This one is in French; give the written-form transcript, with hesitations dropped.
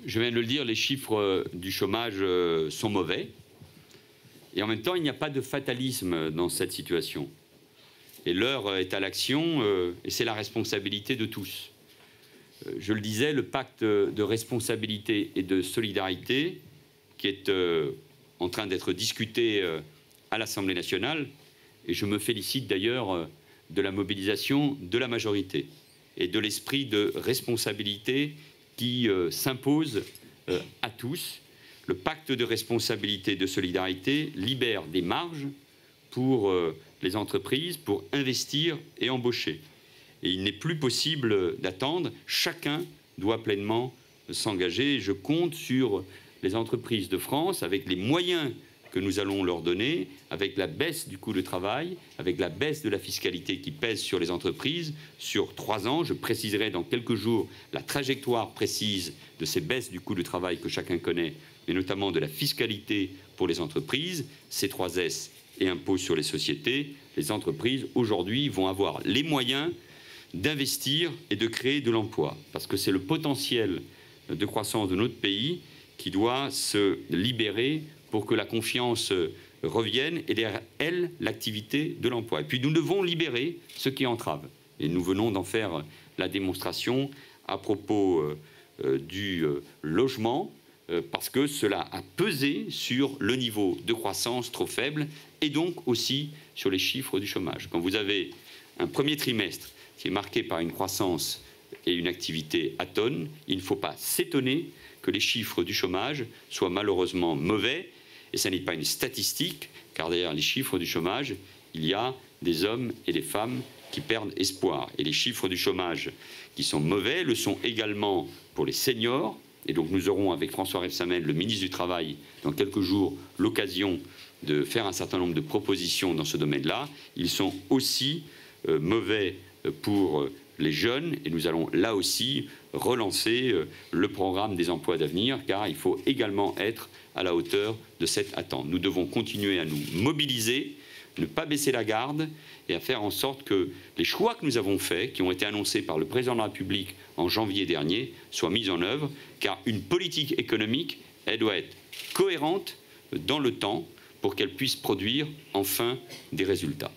Je viens de le dire, les chiffres du chômage sont mauvais. Et en même temps, il n'y a pas de fatalisme dans cette situation. Et l'heure est à l'action, et c'est la responsabilité de tous. Je le disais, le pacte de responsabilité et de solidarité, qui est en train d'être discuté à l'Assemblée nationale, et je me félicite d'ailleurs de la mobilisation de la majorité et de l'esprit de responsabilité qui s'impose à tous. Le pacte de responsabilité et de solidarité libère des marges pour les entreprises, pour investir et embaucher. Et il n'est plus possible d'attendre. Chacun doit pleinement s'engager. Je compte sur les entreprises de France, avec les moyens que nous allons leur donner, avec la baisse du coût du travail, avec la baisse de la fiscalité qui pèse sur les entreprises sur 3 ans. Je préciserai dans quelques jours la trajectoire précise de ces baisses du coût du travail que chacun connaît, mais notamment de la fiscalité pour les entreprises, C3S et impôts sur les sociétés. Les entreprises, aujourd'hui, vont avoir les moyens d'investir et de créer de l'emploi, parce que c'est le potentiel de croissance de notre pays qui doit se libérer pour que la confiance revienne et derrière elle, l'activité de l'emploi. Et puis nous devons libérer ce qui entrave. Et nous venons d'en faire la démonstration à propos du logement, parce que cela a pesé sur le niveau de croissance trop faible et donc aussi sur les chiffres du chômage. Quand vous avez un premier trimestre qui est marqué par une croissance et une activité atone, il ne faut pas s'étonner que les chiffres du chômage soient malheureusement mauvais. Et ce n'est pas une statistique, car derrière les chiffres du chômage, il y a des hommes et des femmes qui perdent espoir. Et les chiffres du chômage qui sont mauvais le sont également pour les seniors. Et donc nous aurons avec François Rebsamen, le ministre du Travail, dans quelques jours, l'occasion de faire un certain nombre de propositions dans ce domaine-là. Ils sont aussi mauvais pour les jeunes, et nous allons là aussi relancer le programme des emplois d'avenir, car il faut également être à la hauteur de cette attente. Nous devons continuer à nous mobiliser, ne pas baisser la garde et à faire en sorte que les choix que nous avons faits, qui ont été annoncés par le président de la République en janvier dernier, soient mis en œuvre, car une politique économique, elle doit être cohérente dans le temps pour qu'elle puisse produire enfin des résultats.